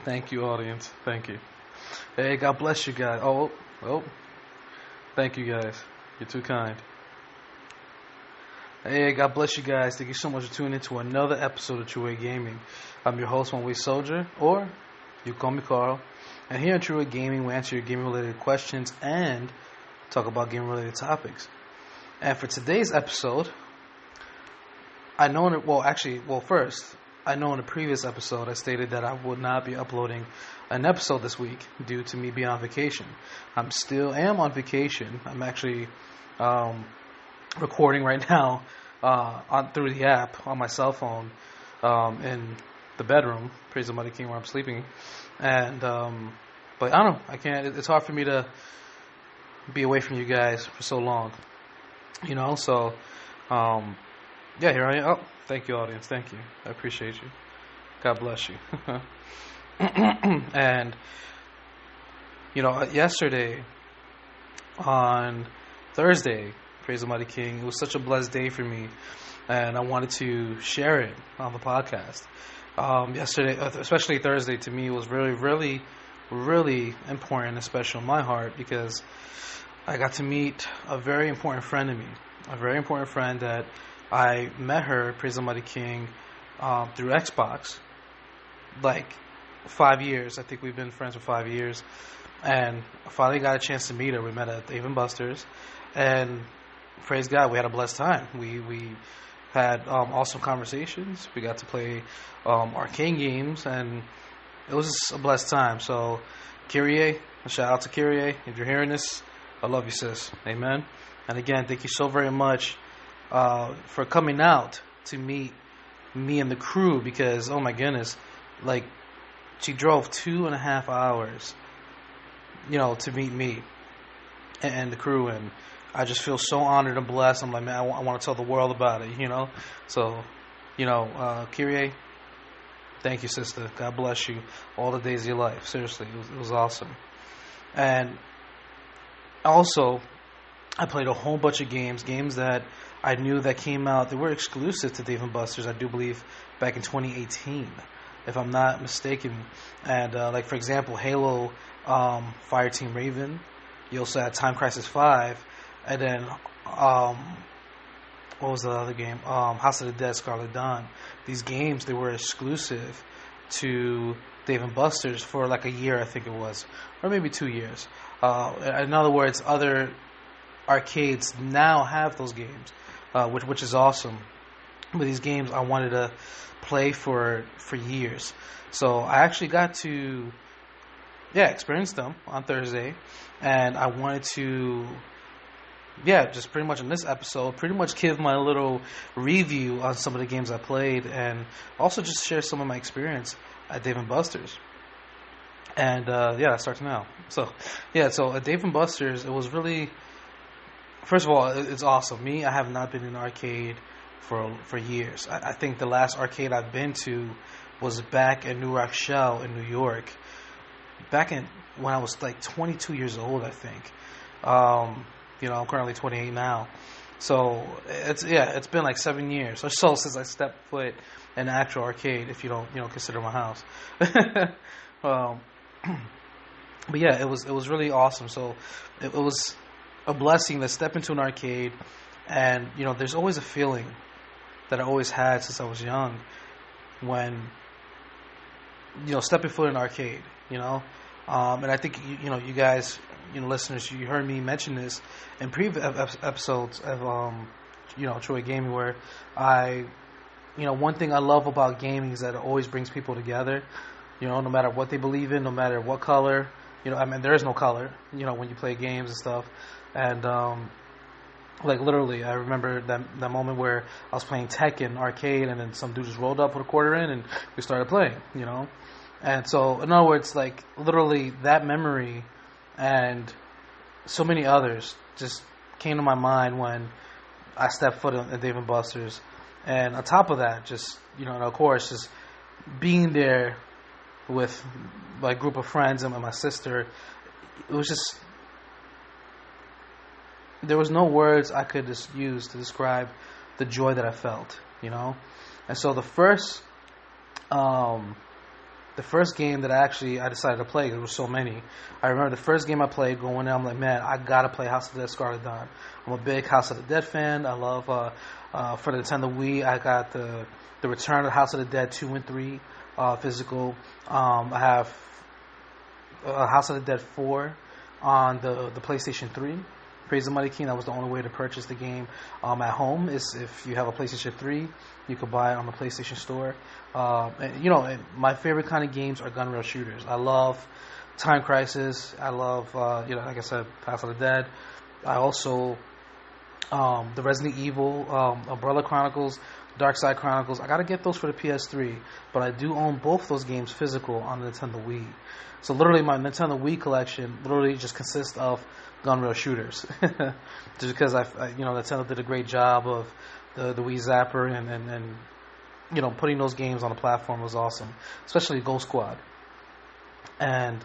Thank you, audience. Thank you. Hey, God bless you guys. Oh, thank you guys. You're too kind. Hey, God bless you guys. Thank you so much for tuning in to another episode of True Way Gaming. I'm your host, One Way Soldier, or you call me Carl. And here at True Way Gaming, we answer your gaming-related questions and talk about game-related topics. And for today's episode, I know first, I know in the previous episode I stated that I would not be uploading an episode this week due to me being on vacation. I'm still am on vacation. I'm actually recording right now through the app on my cell phone in the bedroom. Praise the Mighty King where I'm sleeping. And but I don't know. I can't. It's hard for me to be away from you guys for so long. So here I am. Oh, thank you, audience. Thank you. I appreciate you. God bless you. And, yesterday, on Thursday, praise the Mighty King, it was such a blessed day for me, and I wanted to share it on the podcast. Yesterday, especially Thursday, to me, was really, really, really important and special in my heart because I got to meet a very important friend of me, a very important friend that I met her, praise the Mighty King, through Xbox, like 5 years. I think we've been friends for 5 years, and I finally got a chance to meet her. We met at Dave & Buster's, and praise God, we had a blessed time. We had awesome conversations. We got to play arcade games, and it was just a blessed time. So, Kyrie, a shout out to Kyrie. If you're hearing this, I love you, sis. Amen. And again, thank you so very much for coming out to meet me and the crew because, oh my goodness, like, she drove 2.5 hours, to meet me and the crew, and I just feel so honored and blessed. I'm like, man, I want to tell the world about it, So, Kyrie, thank you, sister. God bless you all the days of your life. Seriously, it was awesome. And also, I played a whole bunch of games that I knew that came out. They were exclusive to Dave & Buster's, I do believe, back in 2018, if I'm not mistaken. And, like, for example, Halo, Fireteam Raven. You also had Time Crisis 5. And then, what was the other game? House of the Dead, Scarlet Dawn. These games, they were exclusive to Dave & Buster's for like a year, I think it was. Or maybe 2 years. In other words, other arcades now have those games, which is awesome. But these games I wanted to play for years, so I actually got to experience them on Thursday, and I wanted to just pretty much in this episode pretty much give my little review on some of the games I played, and also just share some of my experience at Dave & Buster's. And that starts now. So at Dave & Buster's, it was really, first of all, it's awesome. I have not been in an arcade for years. I think the last arcade I've been to was back at New Rock Shell in New York, back in when I was like 22 years old, I think. I'm currently 28 now, so it's been like 7 years or so since I stepped foot in an actual arcade, if you don't consider my house. But it was really awesome. So it was a blessing to step into an arcade, and there's always a feeling that I always had since I was young when stepping foot in an arcade, and I think you guys, listeners, you heard me mention this in previous episodes of True Way Gaming, where one thing I love about gaming is that it always brings people together. No matter what they believe in, no matter what color, there is no color, when you play games and stuff. And, like, literally, I remember that moment where I was playing Tekken arcade, and then some dude just rolled up with a quarter in, and we started playing, And so, in other words, like, literally, that memory and so many others just came to my mind when I stepped foot in Dave & Buster's. And on top of that, just, and of course, just being there with my group of friends and my sister, it was just, there was no words I could just use to describe the joy that I felt, And so the first the first game that I decided to play, there were so many. I remember the first game I played, going in, I'm like, man, I gotta play House of the Dead Scarlet Dawn. I'm a big House of the Dead fan. I love for the Nintendo Wii, I got the Return of House of the Dead 2 and 3 physical. I have House of the Dead 4 on the PlayStation 3. Praise the Mighty King, that was the only way to purchase the game at home. Is if you have a PlayStation 3, you could buy it on the PlayStation Store. And my favorite kind of games are gun rail shooters. I love Time Crisis. I love, like I said, House of the Dead. I also, the Resident Evil, Umbrella Chronicles, Dark Side Chronicles. I gotta get those for the PS3, but I do own both those games physical on the Nintendo Wii. So literally, my Nintendo Wii collection literally just consists of gun rail shooters. Just because Nintendo did a great job of the Wii Zapper and putting those games on the platform was awesome, especially Ghost Squad. And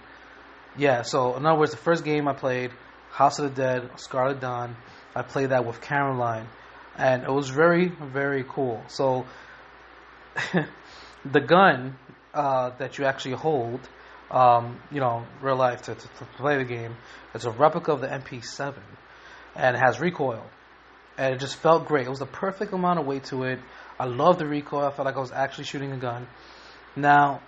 yeah, so in other words, the first game I played, House of the Dead, Scarlet Dawn, I played that with Caroline, and it was very, very cool. So the gun that you actually hold, real life to play the game, it's a replica of the MP7, and it has recoil, and it just felt great. It was the perfect amount of weight to it. I love the recoil. I felt like I was actually shooting a gun. Now,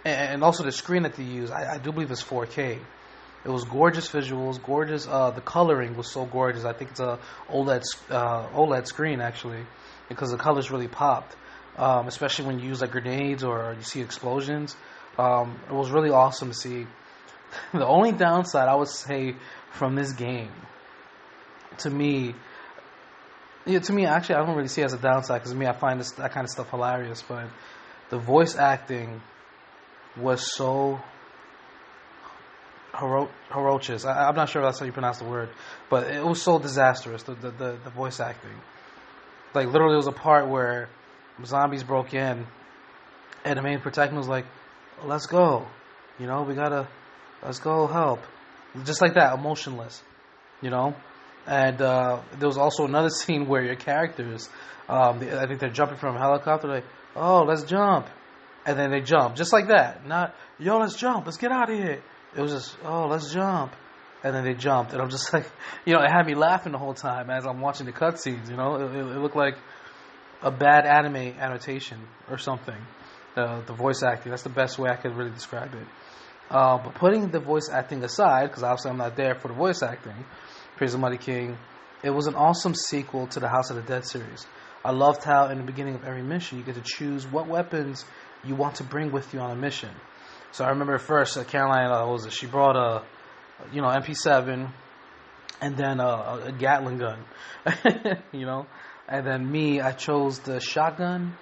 and also the screen that they use, I do believe it's 4K. It was gorgeous visuals, gorgeous. The coloring was so gorgeous. I think it's a OLED screen actually, because the colors really popped, especially when you use like grenades or you see explosions. It was really awesome to see. The only downside I would say from this game, to me, actually, I don't really see it as a downside, because to me, I find that kind of stuff hilarious. But the voice acting was so ferocious. I'm not sure if that's how you pronounce the word, but it was so disastrous. The voice acting, like literally, there was a part where zombies broke in, and the main protagonist was like, "Let's go, let's go help," just like that, emotionless, And there was also another scene where your characters, I think they're jumping from a helicopter, like, "Oh, let's jump," and then they jump just like that. Not, "Yo, let's jump, let's get out of here." It was just, "Oh, let's jump," and then they jumped, and I'm just like, it had me laughing the whole time as I'm watching the cutscenes. It looked like a bad annotation or something. The voice acting, that's the best way I could really describe it. But putting the voice acting aside, because obviously I'm not there for the voice acting, Praise the Mighty King, it was an awesome sequel to the House of the Dead series. I loved how in the beginning of every mission you get to choose what weapons you want to bring with you on a mission. So I remember at first Caroline, she brought a MP7 and then a Gatling gun, and then me, I chose the shotgun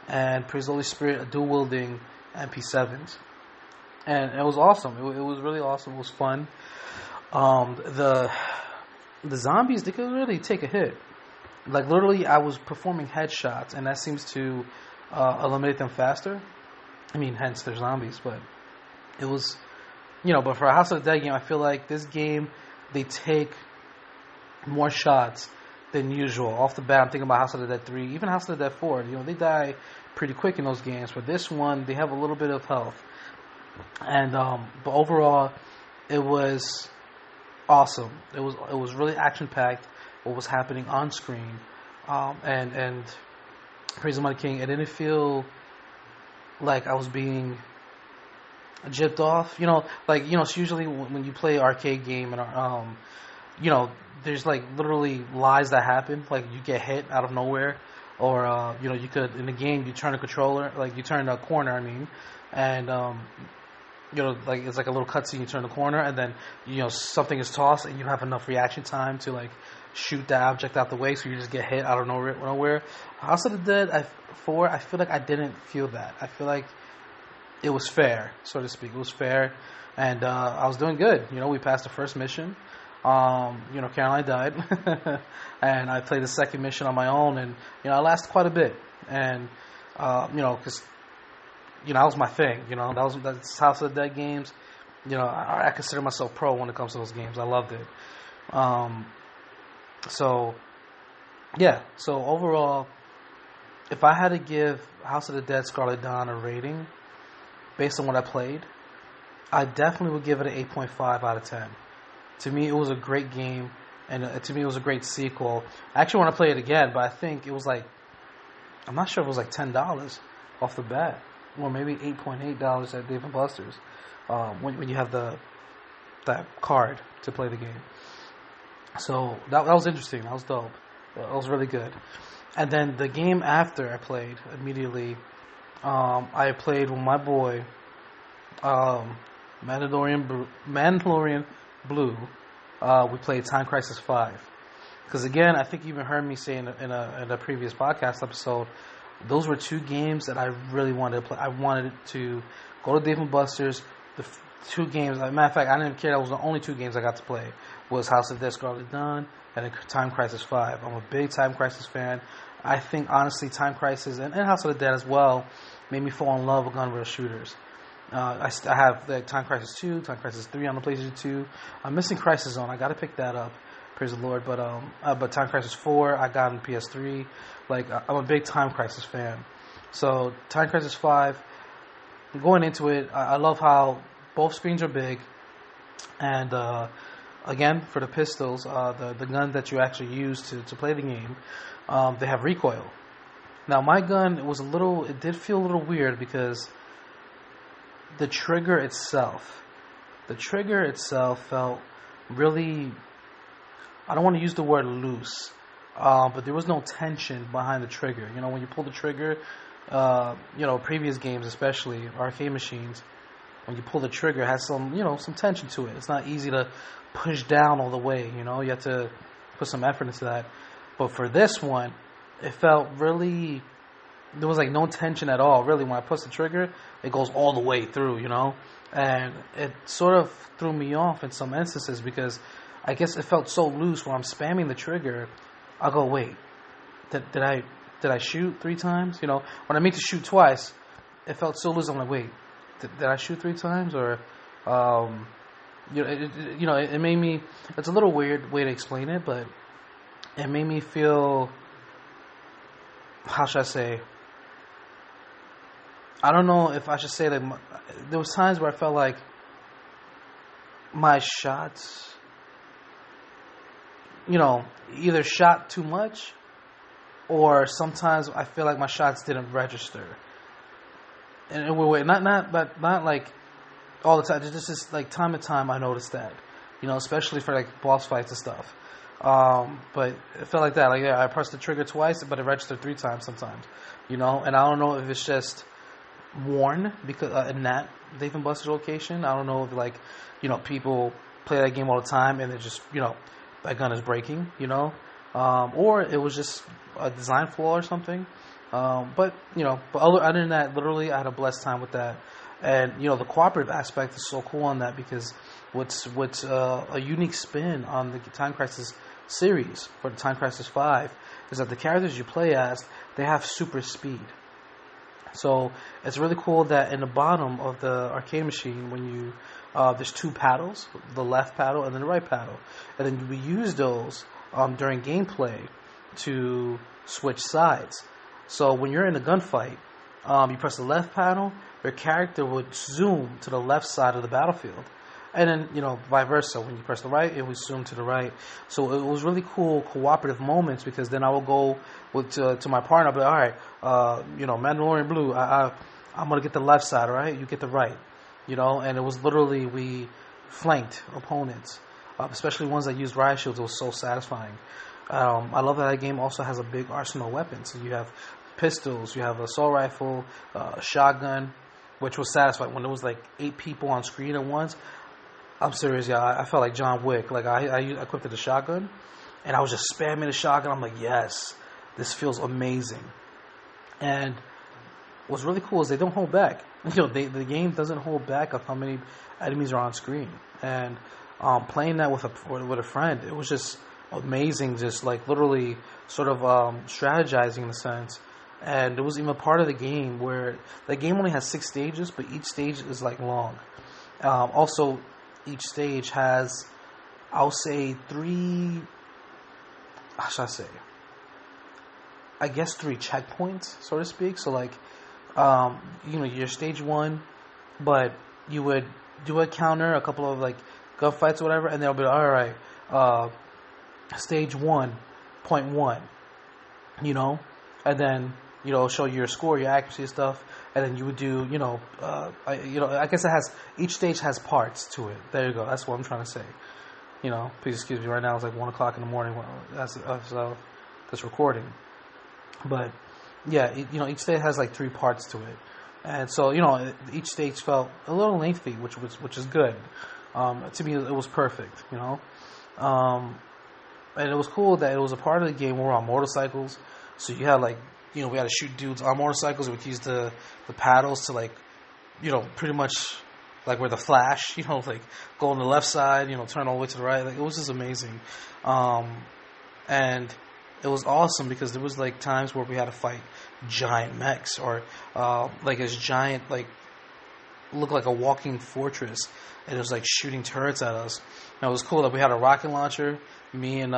and, praise the Holy Spirit, a dual wielding MP7s. And it was awesome. It was really awesome. It was fun. The zombies, they could really take a hit. Like literally, I was performing headshots, and that seems to eliminate them faster. I mean, hence they're zombies, but it was, but for a House of the Dead game, I feel like this game, they take more shots than usual. Off the bat, I'm thinking about House of the Dead 3, even House of the Dead 4. They die pretty quick in those games. But this one, they have a little bit of health. And but overall, it was awesome. It was really action packed. What was happening on screen, and praise the Mighty King. It didn't feel like I was being gypped off. It's usually when you play arcade game and there's like literally lies that happen. Like you get hit out of nowhere, or you could, in the game, you turn a controller, like you turn a corner. And like it's like a little cutscene. You turn the corner, and then something is tossed, and you don't have enough reaction time to like shoot the object out the way, so you just get hit out of nowhere. House of the Dead 4, I feel like I didn't feel that. I feel like it was fair, so to speak. It was fair, and I was doing good. We passed the first mission. Caroline died, and I played the second mission on my own, and I lasted quite a bit, and because that was my thing. That's House of the Dead games. I consider myself pro when it comes to those games. I loved it. So overall, if I had to give House of the Dead Scarlet Dawn a rating, based on what I played, I definitely would give it an 8.5 out of 10. To me, it was a great game, and to me, it was a great sequel. I actually want to play it again, but I think it was like, I'm not sure if it was like $10 off the bat, or maybe $8.8 at Dave & Buster's when you have that card to play the game. So that was interesting. That was dope. That was really good. And then the game after I played immediately, I played with my boy, Mandalorian Blue. We played Time Crisis 5. Because again, I think you even heard me say in a previous podcast episode, those were two games that I really wanted to play. I wanted to go to Dave & Buster's. The two games, as a matter of fact, I didn't care. That was the only two games I got to play. Was House of Dead Scarlet Dawn and Time Crisis 5. I'm a big Time Crisis fan. I think, honestly, Time Crisis and House of the Dead as well made me fall in love with gun rail shooters. I have Time Crisis 2, Time Crisis 3 on the PlayStation 2. I'm missing Crisis Zone. I got to pick that up. Praise the Lord. But Time Crisis 4, I got on PS3. I'm a big Time Crisis fan. So, Time Crisis 5, going into it, I love how both screens are big. And, again, for the pistols, the gun that you actually use to play the game, they have recoil. Now, my gun it did feel a little weird because the trigger itself felt really, I don't want to use the word loose, but there was no tension behind the trigger. You know, when you pull the trigger, previous games, especially arcade machines, when you pull the trigger, it has some tension to it. It's not easy to push down all the way, you have to put some effort into that. But for this one, it felt really, there was like no tension at all, really. When I push the trigger, it goes all the way through, and it sort of threw me off in some instances because I guess it felt so loose when I'm spamming the trigger. I'll go, wait, did I shoot 3 times? When I mean to shoot twice, it felt so loose. I'm like, wait, did I shoot 3 times? Or, it made me, it's a little weird way to explain it, but it made me feel, how should I say, I don't know if I should say that there was times where I felt like my shots, either shot too much, or sometimes I feel like my shots didn't register. And in a way, not like all the time. Just like time to time, I noticed that, especially for like boss fights and stuff. But it felt like that. Like, I pressed the trigger twice, but it registered 3 times sometimes. And I don't know if it's just worn because in that Dave & Buster's location. I don't know if people play that game all the time and they're just that gun is breaking. Or it was just a design flaw or something. But other than that, literally, I had a blessed time with that. And the cooperative aspect is so cool on that because what's a unique spin on the Time Crisis series for the Time Crisis 5 is that the characters you play as, they have super speed. So it's really cool that in the bottom of the arcade machine, when you there's 2 paddles, the left paddle and then the right paddle, and then we use those during gameplay to switch sides. So when you're in a gunfight, you press the left paddle, your character would zoom to the left side of the battlefield. And then, vice versa. When you press the right, it would zoom to the right. So it was really cool cooperative moments because then I would go to my partner. I'd be like, all right, Mandalorian Blue, I'm going to get the left side, all right? You get the right. And it was literally, we flanked opponents, especially ones that used riot shields. It was so satisfying. I love that game also has a big arsenal of weapons. So you have pistols, you have an assault rifle, a shotgun, which was satisfying. When there was like 8 people on screen at once, I'm serious, yeah. I felt like John Wick. Like I equipped the shotgun, and I was just spamming the shotgun. I'm like, yes, this feels amazing. And what's really cool is they don't hold back. The game doesn't hold back of how many enemies are on screen. And playing that with a friend, it was just amazing. Just like literally sort of strategizing in a sense. And there was even a part of the game where the game only has 6 stages, but each stage is like long. Also, each stage has, I'll say 3, how should I say? I guess 3 checkpoints, so to speak. So like, your stage 1, but you would do a counter, a couple of like gunfights or whatever, and they'll be like, all right, uh, stage 1.1, you know, and then show your score, your accuracy and stuff, and then you would do I guess it has each stage has parts to it. There you go. That's what I'm trying to say. Please excuse me. Right now it's like 1 o'clock in the morning. That's this recording, but yeah, each stage has like 3 parts to it, and so each stage felt a little lengthy, which is good. To me, it was perfect. And it was cool that it was a part of the game where we're on motorcycles, so you had like we had to shoot dudes on motorcycles. We could use the paddles to like pretty much like where the Flash, like go on the left side, turn all the way to the right. Like it was just amazing, and it was awesome because there was like times where we had to fight giant mechs or like this giant like looked like a walking fortress, and it was like shooting turrets at us. And it was cool that we had a rocket launcher, me and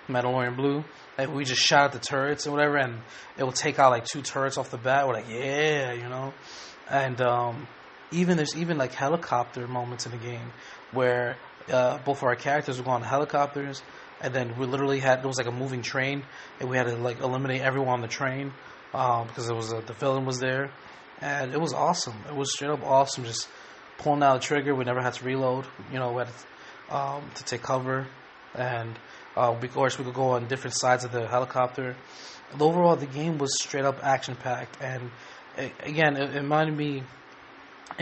Mandalorian Blue. Like we just shot at the turrets and whatever, and it would take out like 2 turrets off the bat. We're like, yeah. And there's even like helicopter moments in the game where both of our characters would go on helicopters, and then we literally there was like a moving train, and we had to like eliminate everyone on the train because it was the villain was there, and it was awesome. It was straight up awesome, just pulling out the trigger. We never had to reload. We had to take cover, and we could go on different sides of the helicopter. And overall, the game was straight up action packed, and it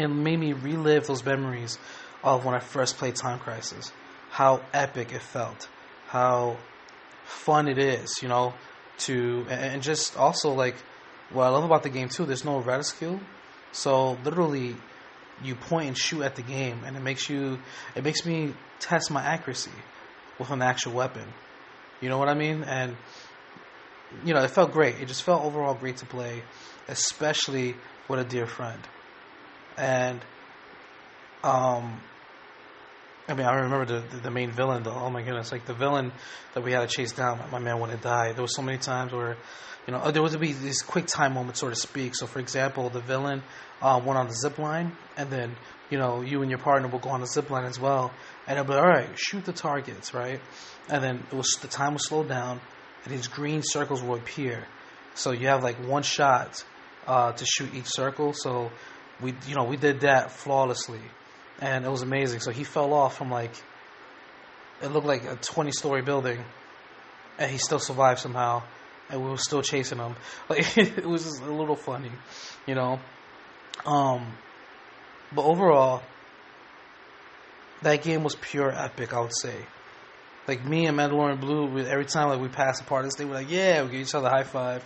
made me relive those memories of when I first played Time Crisis. How epic it felt, how fun it is, and just also like what I love about the game too. There's no reticule, so literally you point and shoot at the game, and it makes me test my accuracy with an actual weapon. You know what I mean? And it felt great. It just felt overall great to play, especially with a dear friend. And I remember the main villain though. Oh my goodness, like the villain that we had to chase down. My man wouldn't die. There was so many times where, there would be these quick time moments, so to speak. So for example, the villain went on the zip line, and then you and your partner will go on the zip line as well, and it'll be all right. Shoot the targets, right? And then the time will slow down, and these green circles will appear. So you have like one shot to shoot each circle. So we did that flawlessly, and it was amazing. So he fell off from like, it looked like a 20-story building, and he still survived somehow, and we were still chasing him. Like it was just a little funny, But overall, that game was pure epic, I would say. Like me and Mandalorian Blue, every time like we passed a part of this thing, we're like, yeah, we give each other a high five.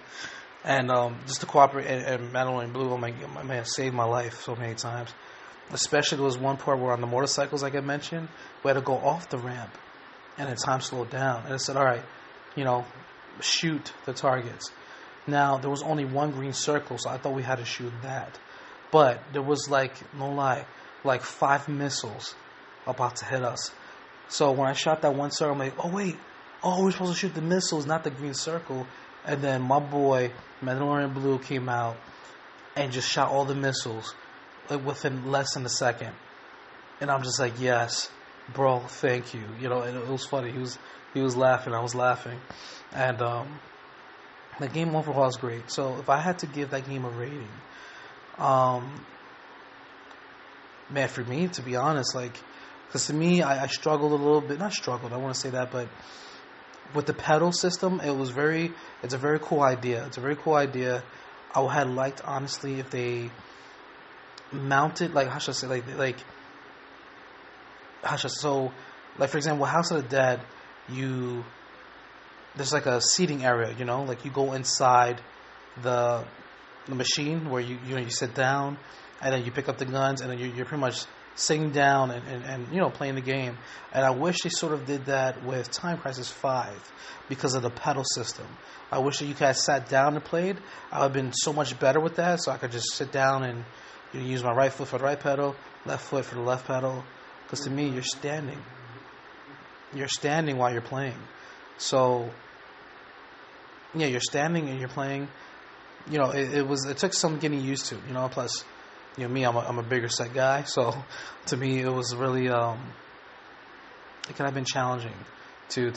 And just to cooperate, and Mandalorian Blue, my man, saved my life so many times. Especially there was one part where on the motorcycles, like I mentioned, we had to go off the ramp, and then time slowed down. And it said, all right, shoot the targets. Now, there was only one green circle, so I thought we had to shoot that. But there was like, no lie, like 5 missiles about to hit us. So when I shot that one circle, I'm like, we're supposed to shoot the missiles, not the green circle. And then my boy, Mandalorian Blue, came out and just shot all the missiles like within less than a second. And I'm just like, yes, bro, thank you. And it was funny. He was laughing, I was laughing. And the game overall is great. So if I had to give that game a rating, man, for me, to be honest, like, because to me, I struggled a little bit. Not struggled, I want to say that, but with the pedal system, it's a very cool idea. It's a very cool idea. I had liked, honestly, if they mounted, like, how should I say, so, like, for example, House of the Dead, there's like a seating area, like you go inside the machine where you sit down, and then you pick up the guns, and then you're pretty much sitting down and playing the game. And I wish they sort of did that with Time Crisis 5 because of the pedal system. I wish that you guys sat down and played. I would have been so much better with that, so I could just sit down and use my right foot for the right pedal, left foot for the left pedal. Because to me, you're standing. You're standing while you're playing. So, yeah, you're standing and you're playing. It took some getting used to, plus, me, I'm a bigger set guy, so to me it was really it could have been challenging to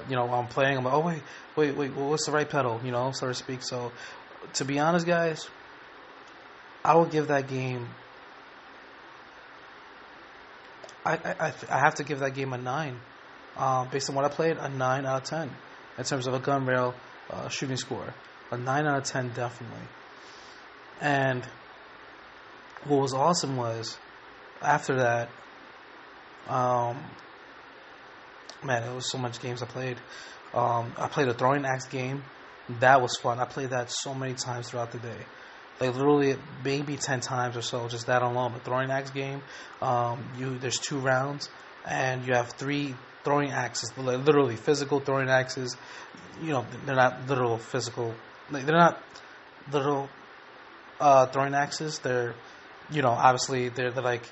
while I'm playing, I'm like, oh wait, what's the right pedal, so to speak. So to be honest, guys, I would give that game. I have to give that game a 9. Based on what I played, a 9 out of 10 in terms of a gun rail shooting score. A 9 out of 10 definitely. And what was awesome was after that, man, it was so much games I played. I played a throwing axe game. That was fun. I played that so many times throughout the day. Like literally maybe 10 times or so, just that alone. The throwing axe game, there's 2 rounds, and you have 3 throwing axes, literally physical throwing axes. They're not literal physical. They're not literal throwing axes. They're, obviously they're like,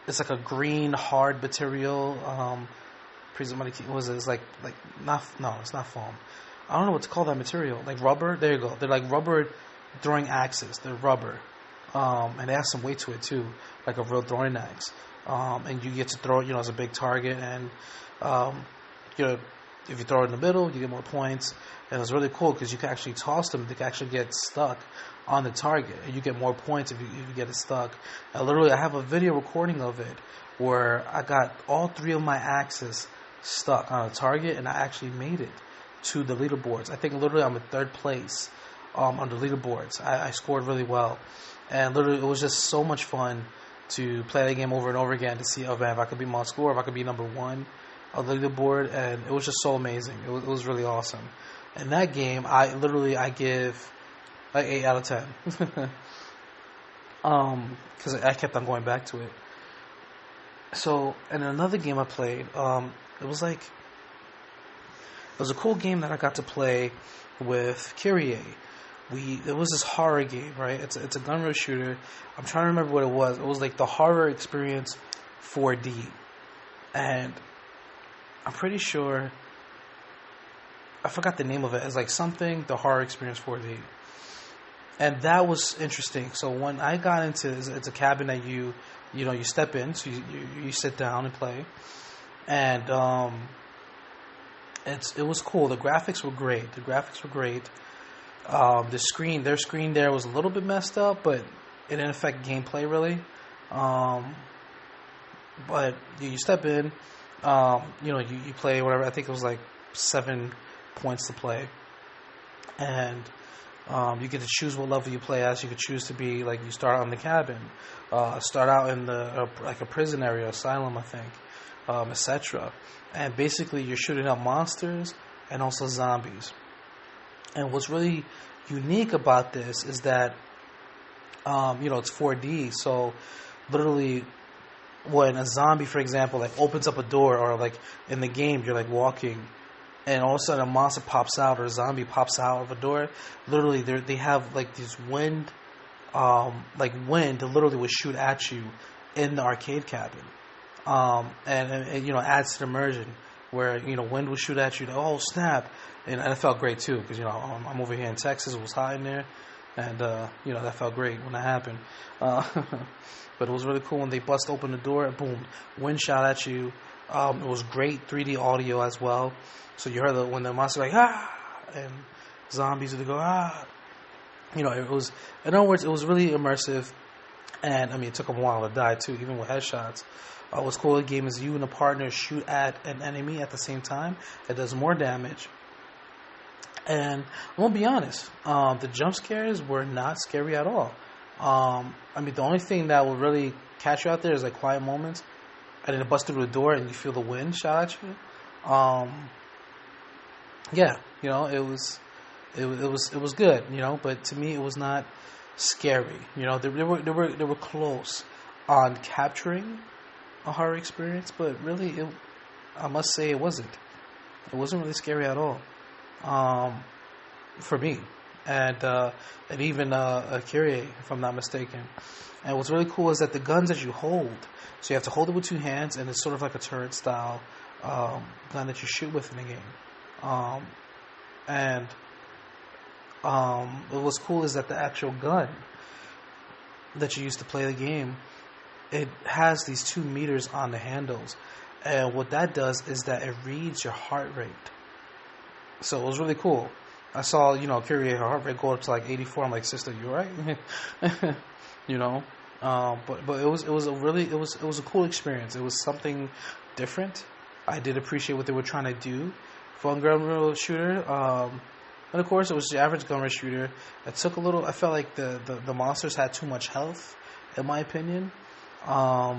it's like a green hard material. It's like not, no, it's not foam. I don't know what to call that material. Like rubber. There you go. They're like rubber throwing axes. They're rubber, and they have some weight to it too, like a real throwing axe. And you get to throw it, as a big target, and if you throw it in the middle, you get more points. And it's really cool because you can actually toss them. They can actually get stuck on the target, and you get more points if you get it stuck. And literally, I have a video recording of it where I got all 3 of my axes stuck on a target, and I actually made it to the leaderboards. I think literally I'm in 3rd place on the leaderboards. I scored really well, and literally it was just so much fun to play that game over and over again to see, oh man, if I could beat my score, if I could be number 1 on the leaderboard, and it was just so amazing. It was really awesome. And that game, I give like 8 out of 10, because I kept on going back to it. So, and another game I played, it was a cool game that I got to play with Kyrie. It was this horror game, right? It's a gun rail shooter. I'm trying to remember what it was. It was like the Horror Experience 4D, and I'm pretty sure I forgot the name of it. It's like something the Horror Experience 4D, and that was interesting. So when I got into it's a cabin that you step in, so you sit down and play, and it was cool. The graphics were great. Their screen there was a little bit messed up, but it didn't affect gameplay really. But you step in, you play whatever. I think it was like 7 points to play, and you get to choose what level you play as. You could choose to be like, you start out in the cabin, start out in the like a prison area, asylum, I think, etc. And basically you're shooting out monsters and also zombies. And what's really unique about this is that it's 4D, so literally when a zombie, for example, like opens up a door, or like in the game you're like walking, and all of a sudden a monster pops out or a zombie pops out of a door, literally they have like this wind that literally would shoot at you in the arcade cabin, and adds to the immersion, where wind would shoot at you. Oh snap! And it felt great too, because I'm over here in Texas. It was hot in there, and that felt great when that happened. But it was really cool when they bust open the door and boom, wind shot at you. It was great 3D audio as well. So you heard when the monster like and zombies would go It was, in other words, it was really immersive. And I mean, it took them a while to die too, even with headshots. What's cool in the game is you and a partner shoot at an enemy at the same time. It does more damage. And I'm gonna be honest, the jump scares were not scary at all. I mean, the only thing that will really catch you out there is like quiet moments, and then it busts through the door and you feel the wind shot at you. It was good, but to me it was not scary. They were close on capturing a horror experience, but really, I must say it wasn't. It wasn't really scary at all, for me, and even Kyrie, if I'm not mistaken. And what's really cool is that the guns that you hold, so you have to hold it with 2 hands, and it's sort of like a turret style gun that you shoot with in the game. What was cool is that the actual gun, that you use to play the game, it has these 2 meters on the handles, and what that does is that it reads your heart rate. So it was really cool. I saw, Kyrie, her heart rate go up to like 84. I'm like, sister, you right? you know, but it was a cool experience. It was something different. I did appreciate what they were trying to do for a gun rail shooter. And of course, it was the average gun rail shooter. It took a little. I felt like the monsters had too much health, in my opinion. But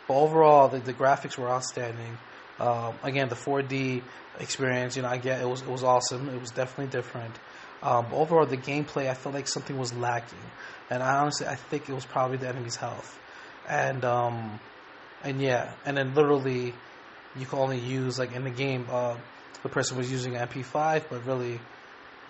overall, the graphics were outstanding. Again, the 4D experience, I get it was awesome. It was definitely different. But overall, the gameplay, I felt like something was lacking, and I think it was probably the enemy's health, and then literally, you can only use, like, in the game, the person was using an MP5, but really,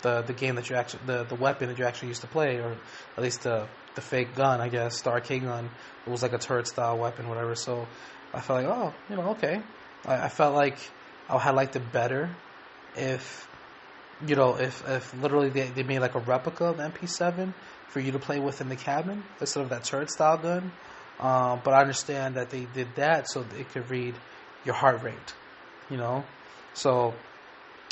the game that you actually the weapon that you actually used to play, or at least the fake gun, I guess, the arcade gun, it was like a turret style weapon, whatever. So I felt like, okay. I felt like I had liked it better if literally they made like a replica of the MP7 for you to play with in the cabin instead of that turret style gun. But I understand that they did that so it could read your heart rate, So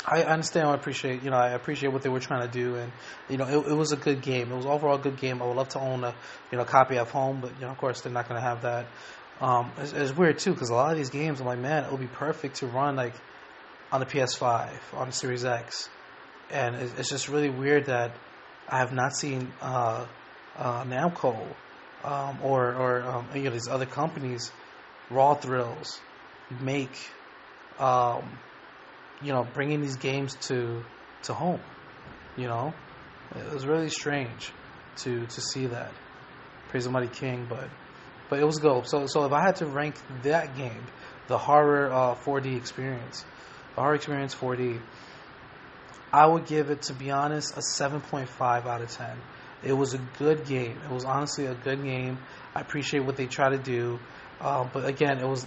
I understand. I appreciate what they were trying to do, and it was a good game. It was overall a good game. I would love to own a copy at home, but of course they're not going to have that. It's weird too, because a lot of these games, I'm like, man, it would be perfect to run like on the PS5, on the Series X, and it's just really weird that I have not seen Namco or these other companies, Raw Thrills, make bringing these games to home. It was really strange to see that. Praise the Mighty King, but it was dope. So if I had to rank that game, the horror 4D experience, the horror experience 4D, I would give it, to be honest, a 7.5 out of 10. It was a good game. It was honestly a good game. I appreciate what they try to do, but again, it was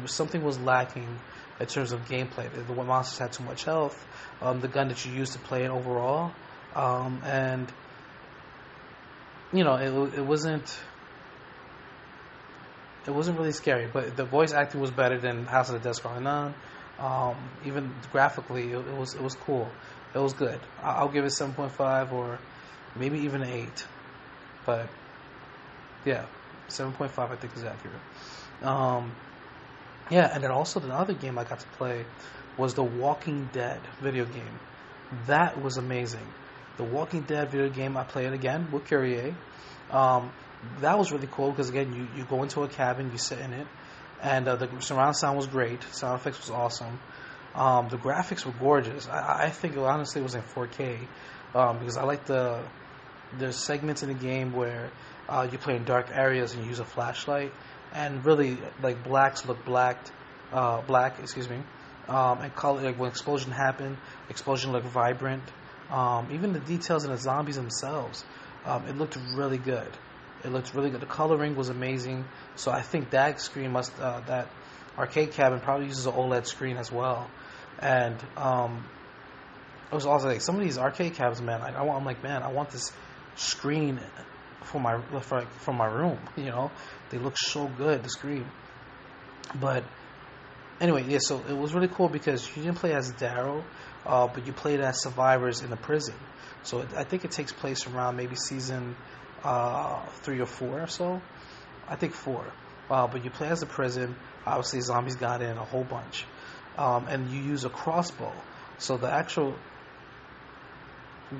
something was lacking in terms of gameplay. The monsters had too much health. The gun that you used to play it overall, and it wasn't. It wasn't really scary, but the voice acting was better than House of the Dead Scrolling 9. Even graphically, it was cool. It was good. I'll give it 7.5 or maybe even an 8. But yeah, 7.5 I think is accurate. And then also the other game I got to play was the Walking Dead video game. That was amazing. The Walking Dead video game, I played again with Kyrie. That was really cool because, again, you go into a cabin, you sit in it, and the surround sound was great. Sound effects was awesome. The graphics were gorgeous. I think it honestly was in 4K because I like the segments in the game where you play in dark areas and you use a flashlight, and really, like, blacks look black, and color, like, when explosion happened, explosion looked vibrant. Even the details in the zombies themselves, it looked really good. It looked really good. The coloring was amazing. So I think that screen that arcade cabin probably uses an OLED screen as well. And it was also like some of these arcade cabins, man. I want this screen for my room. They look so good, the screen. But anyway, yeah. So it was really cool because you didn't play as Daryl, but you played as survivors in a prison. So I think it takes place around maybe season 3 or 4 or so. I think 4. But you play as a prison. Obviously, zombies got in a whole bunch. And you use a crossbow. So the actual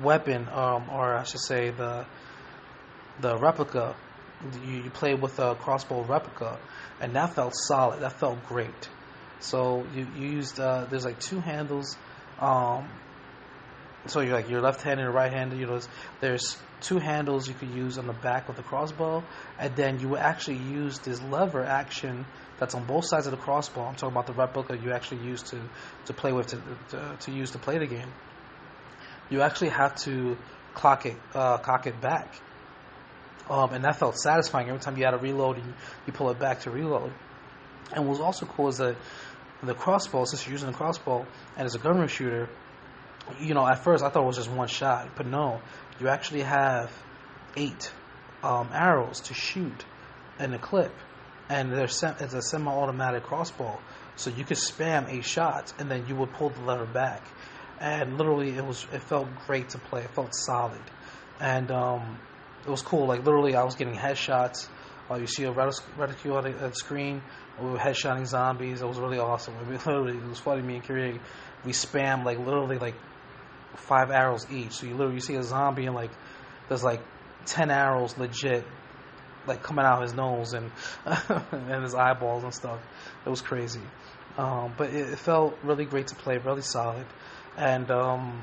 weapon, or I should say the replica, you play with a crossbow replica, and that felt solid. That felt great. So you used, there's like 2 handles. So you're like, you're left-handed and right-handed. There's 2 handles you could use on the back of the crossbow, and then you would actually use this lever action that's on both sides of the crossbow. I'm talking about the replica you actually use to play with, to use to play the game. You actually have to cock it back, and that felt satisfying. Every time you had to reload, you pull it back to reload. And what was also cool is that the crossbow, since you're using the crossbow and it's a gun rail shooter, at first I thought it was just one shot, but no, you actually have 8 arrows to shoot in a clip, and it's a semi-automatic crossbow, so you could spam 8 shots, and then you would pull the lever back, and literally it felt great to play. It felt solid, and it was cool. Like literally, I was getting headshots. You see a reticule on the screen. We were headshotting zombies. It was really awesome. I mean, literally, it was funny. Me and Kyrie, we spam like literally like 5 arrows each. So you see a zombie and like there's like 10 arrows legit like coming out of his nose and and his eyeballs and stuff. It was crazy. But it felt really great to play, really solid, and yeah,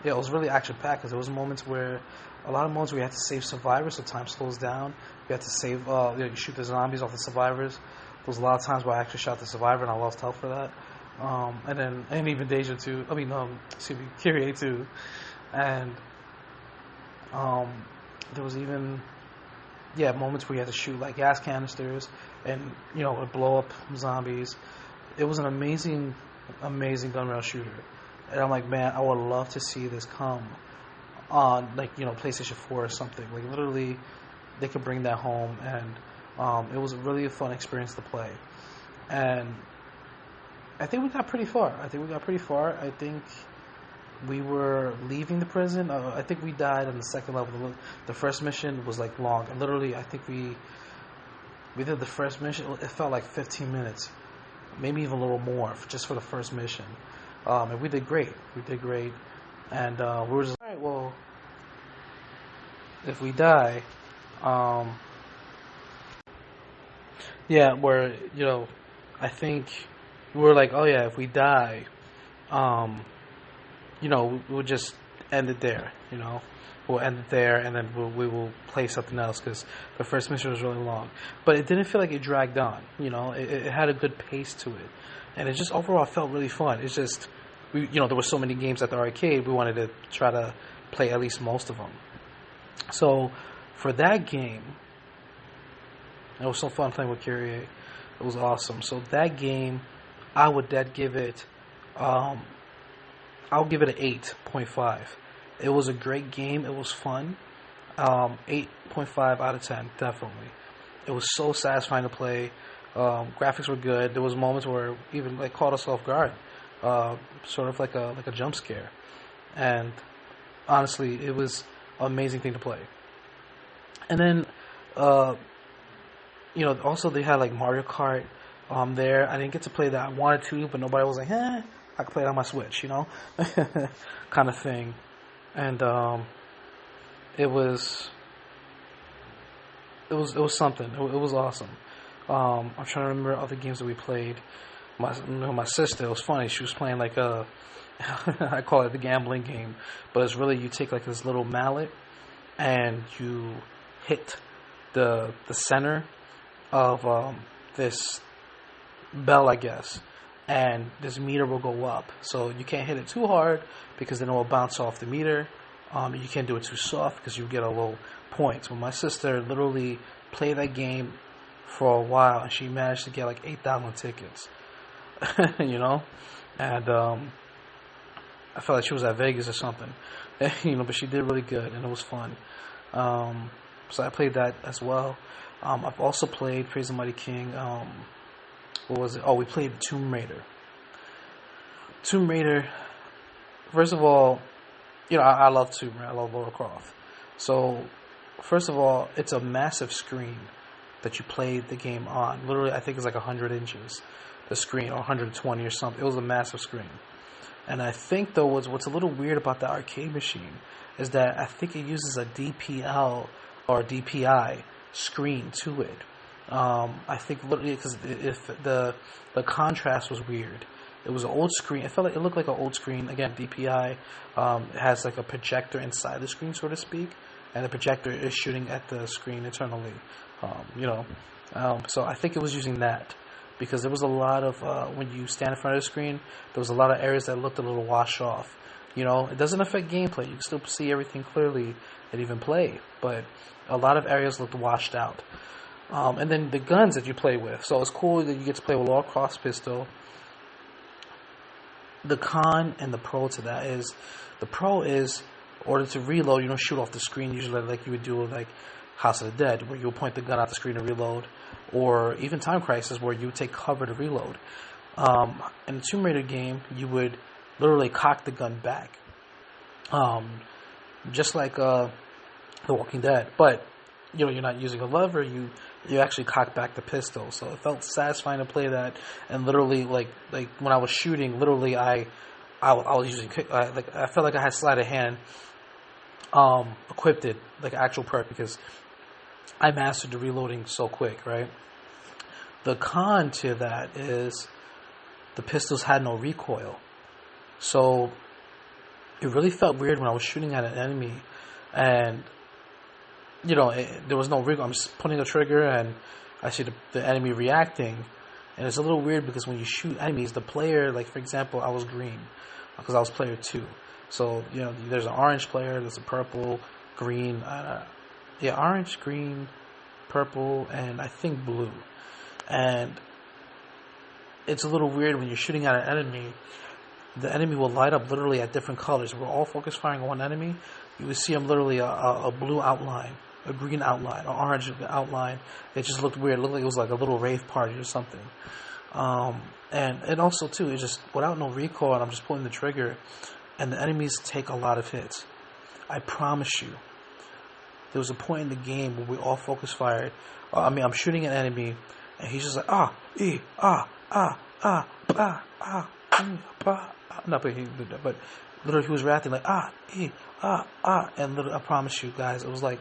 it was really action packed because there was a lot of moments where you had to save survivors, so time slows down. You had to save, you shoot the zombies off the survivors. There was a lot of times where I actually shot the survivor and I lost health for that. And even Deja too. Kyrie too, and there was even moments where you had to shoot like gas canisters and would blow up zombies. It was an amazing gun rail shooter, and I'm like, man, I would love to see this come on PlayStation 4 or something. Like literally, they could bring that home, and it was really a fun experience to play. And I think we got pretty far. I think we were leaving the prison. I think we died on the second level. The first mission was like long, and literally, I think we did the first mission. It felt like 15 minutes, maybe even a little more, just for the first mission. And we did great. And we were just all right. Well, if we die, I think we were like, oh yeah, if we die, we'll just end it there. We'll end it there, and then we will play something else because the first mission was really long. But it didn't feel like it dragged on. It had a good pace to it, and it just overall felt really fun. It's just there were so many games at the arcade. We wanted to try to play at least most of them. So for that game, it was so fun playing with Kyrie. It was awesome. So that game, I would give it. I'll give it an 8.5. It was a great game. It was fun. 8.5 out of 10, definitely. It was so satisfying to play. Graphics were good. There was moments where even caught us off guard, sort of like a jump scare. And honestly, it was an amazing thing to play. And then, also they had Mario Kart there. I didn't get to play that. I wanted to, but nobody was like, I could play it on my Switch, kind of thing. And it was something. It was awesome. I'm trying to remember other games that we played. My sister, it was funny. She was playing I call it the gambling game, but it's really you take this little mallet and you hit the center of this bell, I guess, and this meter will go up. So you can't hit it too hard because then it will bounce off the meter. You can't do it too soft because you get a low points. Well, my sister literally played that game for a while, and she managed to get 8,000 tickets. And I felt like she was at Vegas or something, but she did really good, and it was fun. So I played that as well. I've also played Praise the Mighty King. What was it? Oh, we played Tomb Raider. Tomb Raider. First of all, I love Tomb Raider. I love Lara Croft. So, first of all, it's a massive screen that you played the game on. Literally, I think it's 100 inches, the screen, or 120 or something. It was a massive screen. And I think, though, what's a little weird about the arcade machine is that I think it uses a DPL or DPI screen to it. I think literally because if the contrast was weird. It was an old screen. It looked like an old screen. Again, DPI has a projector inside the screen, so to speak, and the projector is shooting at the screen internally. So I think it was using that because there was a lot of when you stand in front of the screen, there was a lot of areas that looked a little washed off. It doesn't affect gameplay. You can still see everything clearly and even play, but a lot of areas looked washed out. And then the guns that you play with. So it's cool that you get to play with Lara Croft's pistol. The con and the pro to that is, the pro is, in order to reload, you don't shoot off the screen usually like you would do with House of the Dead, where you'll point the gun out the screen to reload, or even Time Crisis, where you would take cover to reload. In the Tomb Raider game, you would literally cock the gun back, just like The Walking Dead. But you're not using a lever. You actually cock back the pistol. So it felt satisfying to play that. And literally, like when I was shooting, literally I was using I felt like I had sleight of hand equipped it like actual perk, because I mastered the reloading so quick, right? The con to that is the pistols had no recoil. So it really felt weird when I was shooting at an enemy and, there was no recoil. I'm just putting a trigger and I see the enemy reacting. And it's a little weird because when you shoot enemies, the player, like for example, I was green because I was player 2. So, there's an orange player, there's a purple, green, orange, green, purple, and I think blue. And it's a little weird when you're shooting at an enemy, the enemy will light up literally at different colors. We're all focus firing on one enemy. You would see them literally a blue outline, a green outline, an orange outline. It just looked weird. It looked like it was like a little rave party or something. And also, too, it's just without no recoil, and I'm just pulling the trigger, and the enemies take a lot of hits. I promise you, there was a point in the game where we all focus fired. I'm shooting an enemy, and he's just like, not but he did that, but literally he was rapping like, and literally, I promise you guys, it was like,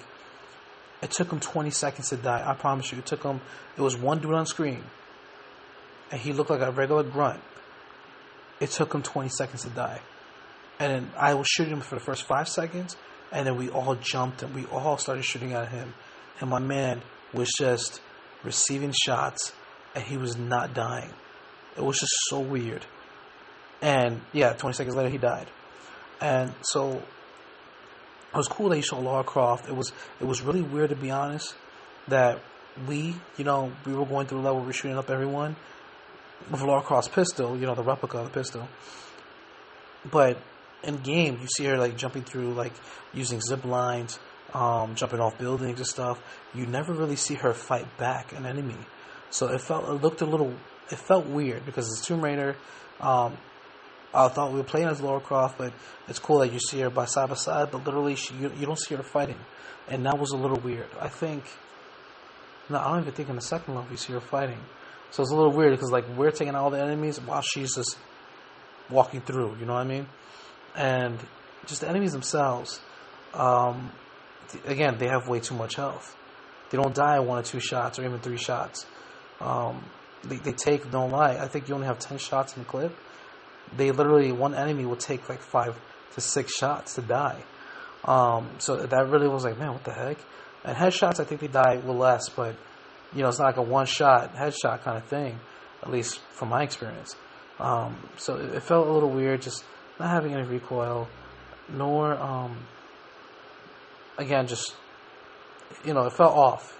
it took him 20 seconds to die. I promise you, it was one dude on screen, and he looked like a regular grunt. It took him 20 seconds to die. And then I was shooting him for the first 5 seconds, and then we all jumped and we all started shooting at him. And my man was just receiving shots, and he was not dying. It was just so weird. And 20 seconds later he died. And so it was cool that he showed Lara Croft. It was really weird, to be honest, that we were going through the level, we were shooting up everyone with Lara Croft's pistol, the replica of the pistol. But in game, you see her like jumping through, like using zip lines, jumping off buildings and stuff. You never really see her fight back an enemy. So it felt weird because it's Tomb Raider. I thought we were playing as Lara Croft, but it's cool that you see her by side, but literally you don't see her fighting. And that was a little weird. I don't even think in the second level you see her fighting. So it's a little weird because like we're taking out all the enemies while she's just walking through, you know what I mean? And just the enemies themselves, again, they have way too much health. They don't die in 1 or 2 shots or even 3 shots. They take, don't lie, I think you only have 10 shots in the clip. They literally, one enemy will take like 5 to 6 shots to die. So that really was like, man, what the heck? And headshots, I think they die with less, but it's not like a one-shot headshot kind of thing, at least from my experience. So it felt a little weird, just not having any recoil, nor, again, just, it felt off.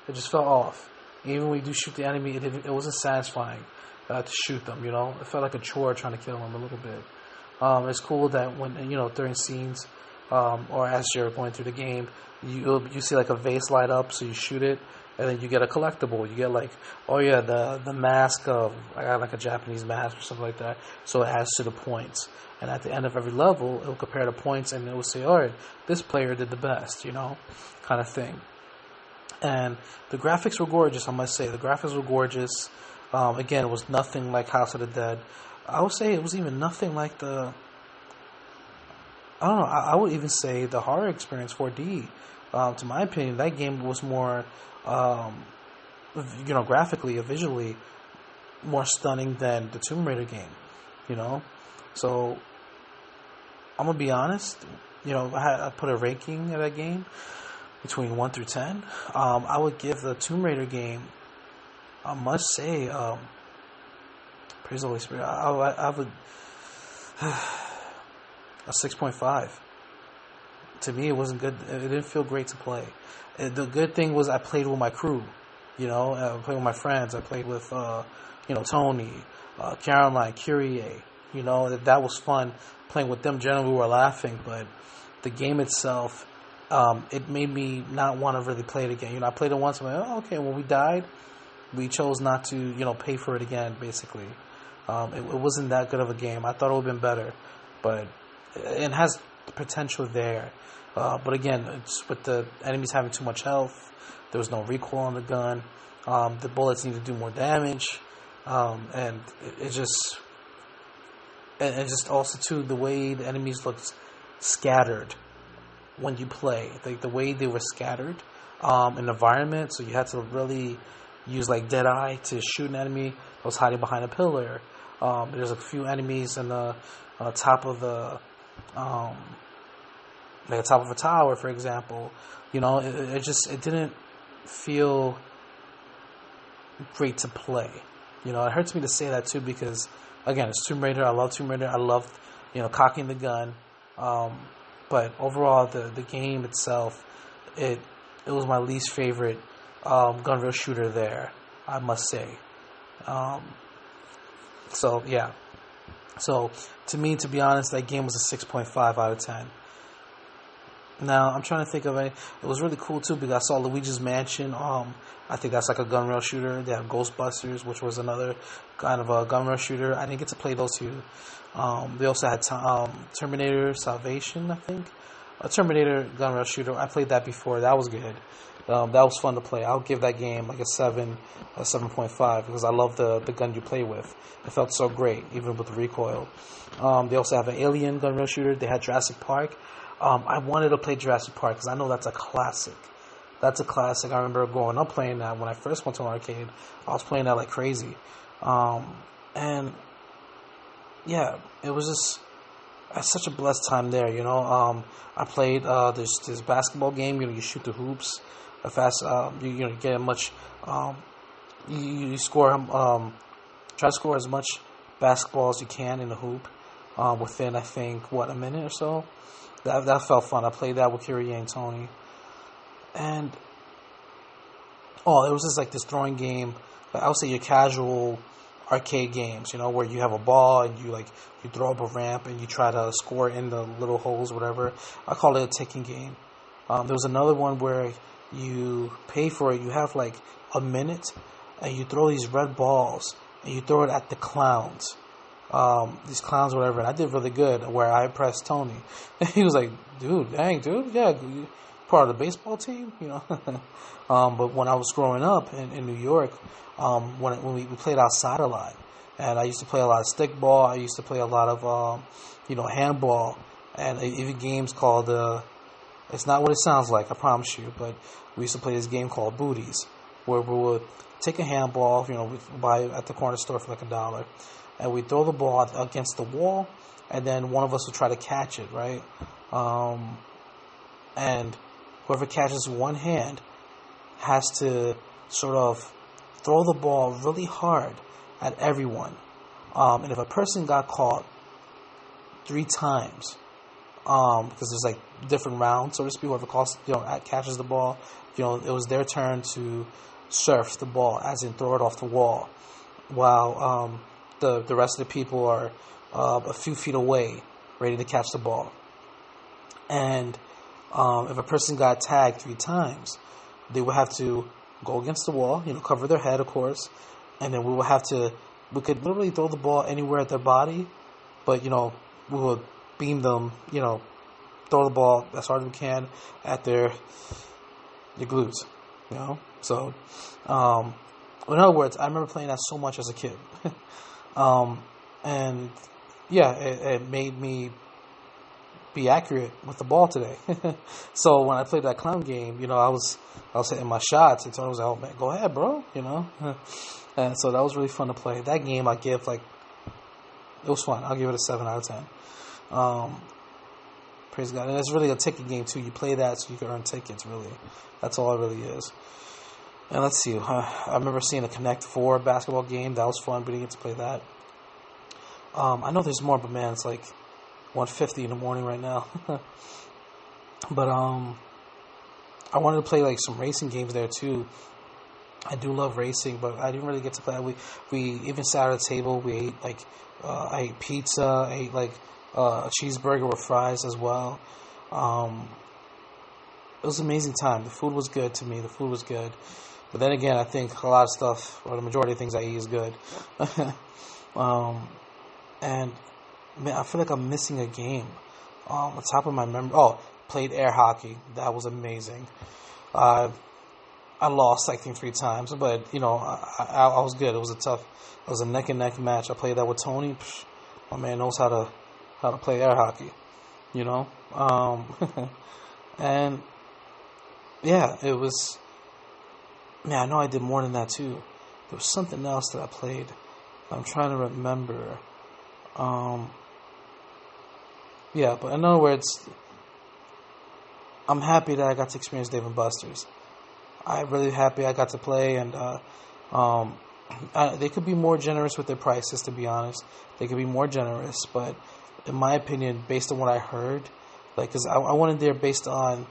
It just felt off. Even when you do shoot the enemy, it wasn't satisfying to shoot them, It felt like a chore trying to kill them a little bit. It's cool that when, during scenes, or as you're going through the game, you see like a vase light up, so you shoot it, and then you get a collectible. You get like, the mask of, I got like a Japanese mask or something like that, so it adds to the points. And at the end of every level, it will compare the points, and it will say, all right, this player did the best, kind of thing. And the graphics were gorgeous, I must say. The graphics were gorgeous. Again, it was nothing like House of the Dead. I would say it was even nothing like I don't know, I would even say the horror experience 4D. To my opinion, that game was more, graphically or visually more stunning than the Tomb Raider game, So, I'm going to be honest, I put a ranking of that game between 1 through 10. I would give the Tomb Raider game, I must say, praise the Holy Spirit, I would, a 6.5. To me, it wasn't good. It didn't feel great to play. The good thing was I played with my crew. I played with my friends. I played with, Tony, Caroline, Curie. That was fun playing with them. Generally, we were laughing, but the game itself, it made me not want to really play it again. I played it once, and I'm like, oh, okay, when we died, we chose not to, pay for it again, basically. It wasn't that good of a game. I thought it would have been better, but it has the potential there. But again, it's with the enemies having too much health, there was no recoil on the gun. The bullets need to do more damage, and it just, and just also too, the way the enemies looked scattered when you play, like the way they were scattered in the environment. So you had to really use like dead eye to shoot an enemy that was hiding behind a pillar. There's a few enemies in the top of the like the top of a tower, for example. It didn't feel great to play. It hurts me to say that too, because again, it's Tomb Raider. I love Tomb Raider. I love cocking the gun. But overall, the game itself, it was my least favorite gun rail shooter there, I must say. So yeah. So to me, to be honest, that game was a 6.5 out of 10. Now I'm trying to think of it. It was really cool too, because I saw Luigi's Mansion. I think that's like a gun rail shooter. They have Ghostbusters, which was another kind of a gun rail shooter. I didn't get to play those two. They also had Terminator Salvation, I think. A Terminator gun rail shooter. I played that before. That was good. That was fun to play. I'll give that game like a 7, a 7.5, because I love the gun you play with. It felt so great, even with the recoil. They also have an Alien gun rail shooter. They had Jurassic Park. I wanted to play Jurassic Park because I know that's a classic. That's a classic. I remember growing up playing that when I first went to an arcade. I was playing that like crazy. And yeah, it was just such a blessed time there, I played this basketball game. You shoot the hoops fast. You get a much. You score. Try to score as much basketball as you can in the hoop within, I think, a minute or so. That felt fun. I played that with Kyrie and Tony, and it was just like this throwing game. I would say your casual arcade games, where you have a ball and you throw up a ramp and you try to score in the little holes, whatever. I call it a ticking game. There was another one where you pay for it. You have like a minute, and you throw these red balls and you throw it at the clowns. These clowns, whatever. And I did really good, where I impressed Tony. He was like, "Dude, dang, dude, yeah, you part of the baseball team, But when I was growing up in New York, when we played outside a lot, and I used to play a lot of stickball. I used to play a lot of handball, and even games called it's not what it sounds like, I promise you, but we used to play this game called Booties, where we would take a handball, we'd buy it at the corner store for like $1, and we'd throw the ball against the wall, and then one of us would try to catch it, right? And whoever catches one hand has to sort of throw the ball really hard at everyone. And if a person got caught 3 times, because there's like different rounds, so to speak, whoever catches the ball, it was their turn to surf the ball, as in throw it off the wall, while the rest of the people are a few feet away, ready to catch the ball. And if a person got tagged 3 times, they would have to go against the wall, cover their head, of course, and then we could literally throw the ball anywhere at their body, but, we would beam them, throw the ball as hard as we can at their glutes, So, in other words, I remember playing that so much as a kid. And yeah, it made me be accurate with the ball today. So when I played that clown game, I was hitting my shots, and Tony was like, "Oh man, go ahead, bro," And so that was really fun to play. That game I give it was fun. I'll give it a 7 out of 10. Praise God. And it's really a ticket game too. You play that so you can earn tickets, really. That's all it really is. And let's see. I remember seeing a Connect 4 basketball game. That was fun, but I didn't get to play that. I know there's more, but man, it's like 1:50 in the morning right now. But I wanted to play like some racing games there too. I do love racing, but I didn't really get to play. We even sat at a table. We ate I ate pizza. I ate a cheeseburger with fries as well. it was an amazing time. The food was good to me. The food was good. But then again, I think a lot of stuff, or the majority of things I eat is good. um, and, man, I feel like I'm missing a game. On the top of my memory, played air hockey. That was amazing. I lost, I think, 3 times, but, I was good. It was a neck and neck match. I played that with Tony. My man knows how to play air hockey, and yeah, it was. Man, I know I did more than that too. There was something else that I played. I'm trying to remember. Yeah, but in other words, I'm happy that I got to experience Dave and Buster's. I'm really happy I got to play, and they could be more generous with their prices, to be honest. They could be more generous, but in my opinion, based on what I heard, because I went in there based on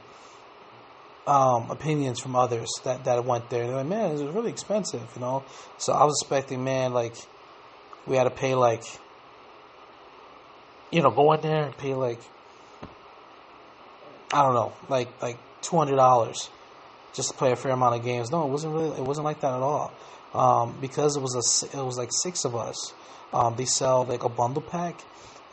opinions from others that went there. They're like, man, it was really expensive, So I was expecting, man, we had to pay, go in there and pay, I don't know, like $200 just to play a fair amount of games. No, it wasn't like that at all. Because it was like 6 of us. They sell like a bundle pack,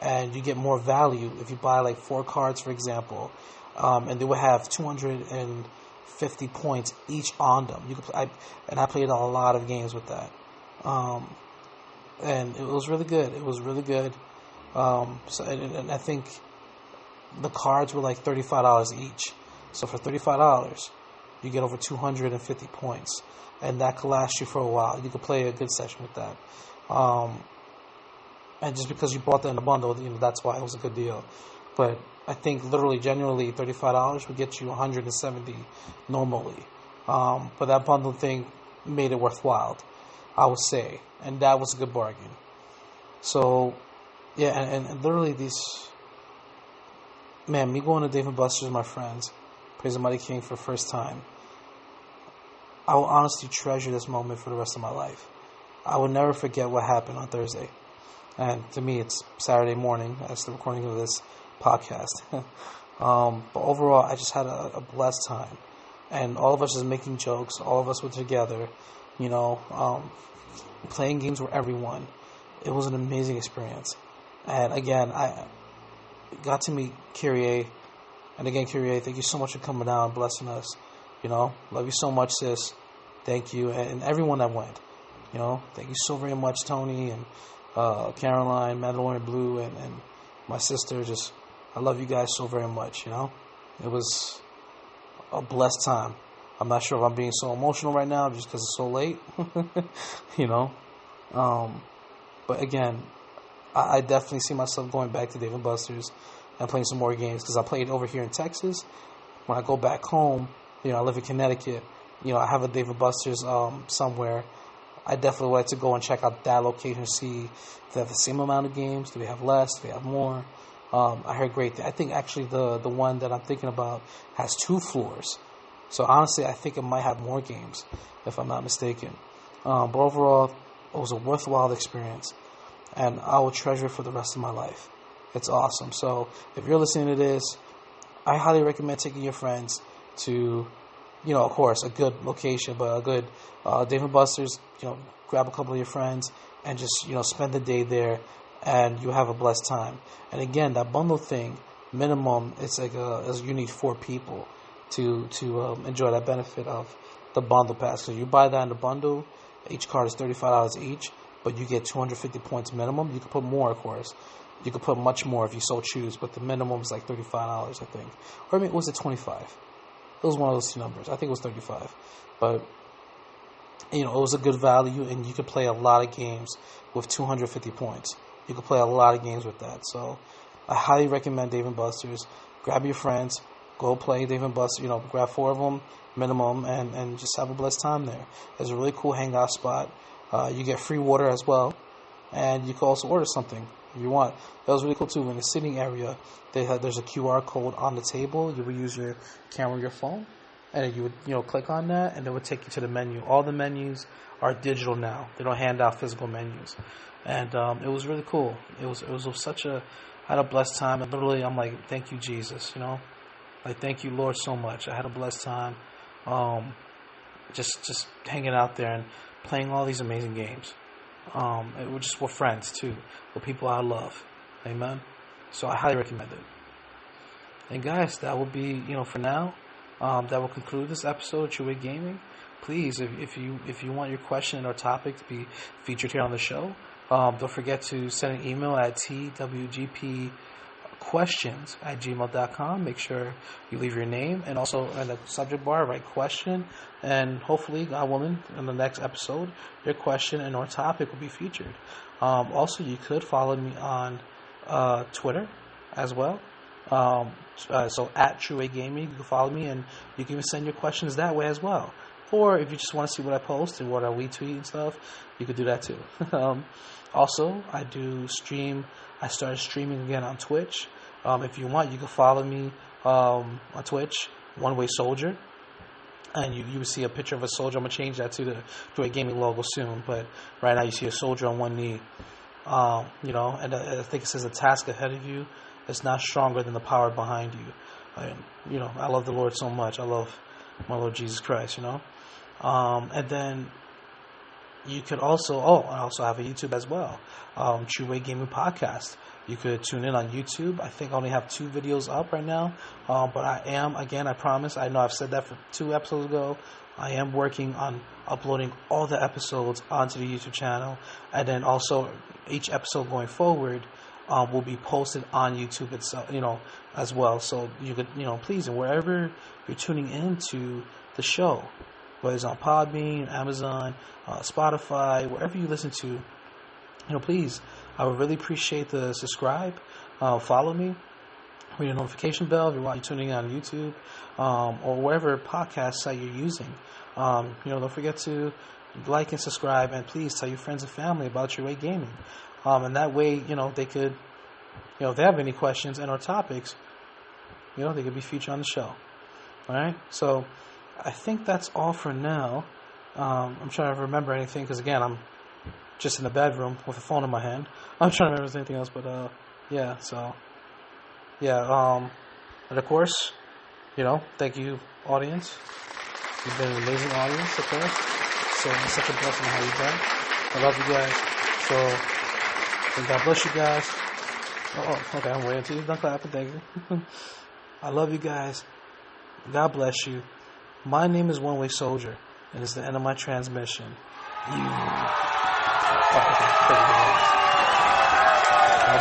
and you get more value if you buy like 4 cards, for example. And they would have 250 points each on them. I played a lot of games with that, and it was really good. It was really good. And I think the cards were like $35 each. So for $35, you get over 250 points, and that could last you for a while. You could play a good session with that. And just because you bought that in a bundle, that's why it was a good deal. But I think literally, genuinely, $35 would get you 170 normally. But that bundle thing made it worthwhile, I would say. And that was a good bargain. So, yeah, and literally me going to Dave & Buster's with my friends, praise the Mighty King for the first time, I will honestly treasure this moment for the rest of my life. I will never forget what happened on Thursday. And to me, it's Saturday morning as the recording of this podcast. But overall, I just had a blessed time. And all of us just making jokes. All of us were together, playing games with everyone. It was an amazing experience. And again, I got to meet Kyrie. And again, Kyrie, thank you so much for coming down and blessing us. Love you so much, sis. Thank you. And everyone that went. Thank you so very much, Tony and Caroline, Mandalorian Blue, and my sister. Just, I love you guys so very much, It was a blessed time. I'm not sure if I'm being so emotional right now just because it's so late, But again, I definitely see myself going back to Dave & Buster's and playing some more games because I played over here in Texas. When I go back home, I live in Connecticut. I have a Dave & Buster's somewhere. I definitely would like to go and check out that location, see if they have the same amount of games. Do they have less? Do they have more? I heard great things. I think actually the one that I'm thinking about has 2 floors. So honestly, I think it might have more games, if I'm not mistaken. But overall, it was a worthwhile experience, and I will treasure it for the rest of my life. It's awesome. So if you're listening to this, I highly recommend taking your friends to, of course, a good location, but a good Dave & Buster's. Grab a couple of your friends and just, spend the day there, and you have a blessed time. And again, that bundle thing, minimum, it's like you need 4 people to enjoy that benefit of the bundle pass. So you buy that in the bundle, each card is $35 each, but you get 250 points minimum. You can put more, of course. You could put much more if you so choose, but the minimum is like $35, I think. Or was it 25? It was one of those 2 numbers. I think it was 35. But, it was a good value, and you could play a lot of games with 250 points. You could play a lot of games with that. So I highly recommend Dave & Buster's. Grab your friends. Go play Dave & Buster's. Grab 4 of them minimum and just have a blessed time there. It's a really cool hangout spot. You get free water as well. And you can also order something if you want. That was really cool too. In the sitting area, there's a QR code on the table. You would use your camera, your phone, and you would click on that, and it would take you to the menu. All the menus are digital now. They don't hand out physical menus, and it was really cool. It was I had a blessed time, and literally I'm like, thank you, Jesus. Like, thank you, Lord, so much. I had a blessed time, just hanging out there and playing all these amazing games. And we're just with friends too, with people I love. Amen. So I highly recommend it. And guys, that will be for now. That will conclude this episode of True Way Gaming. Please, if you want your question or topic to be featured here on the show, don't forget to send an email at twgpquestions@gmail.com. Make sure you leave your name, and also in the subject bar write question, and hopefully, God willing, in the next episode, your question and or topic will be featured. Also, you could follow me on Twitter as well. So at TrueWayGaming, you can follow me, and you can even send your questions that way as well. Or if you just want to see what I post and what I retweet and stuff, you could do that too. Also, I do stream. I started streaming again on Twitch. If you want, you can follow me on Twitch, One Way Soldier, and you will see a picture of a soldier. I'm gonna change that to the True Gaming logo soon. But right now, you see a soldier on one knee. And I think it says the task ahead of you is not stronger than the power behind you. I love the Lord so much. I love my Lord Jesus Christ. And then you could also, I also have a YouTube as well, True Way Gaming Podcast. You could tune in on YouTube. I think I only have 2 videos up right now, but I promise, I know I've said that for 2 episodes ago, I am working on uploading all the episodes onto the YouTube channel, and then also each episode going forward will be posted on YouTube itself, as well. So you could, please, and wherever you're tuning into the show, whether it's on Podbean, Amazon, Spotify, wherever you listen to, please, I would really appreciate the subscribe, follow me, ring the notification bell if you're tuning in on YouTube, or wherever podcast site you're using. Don't forget to like and subscribe, and please tell your friends and family about True Way Gaming. And that way, they could, if they have any questions and or topics, they could be featured on the show. All right. So I think that's all for now. I'm trying to remember anything because, again, I'm just in the bedroom with a phone in my hand. I'm trying to remember if there's anything else, but and of course, thank you, audience. You've been an amazing audience, of course. So it's such a blessing how you've done. I love you guys. So God bless you guys. Okay, I'm waiting until you're done clapping. Thank you. I love you guys. God bless you. My name is One Way Soldier, and it's the end of my transmission. God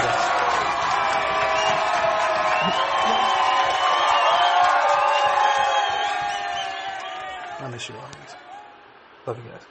bless. I miss you always. Love you guys.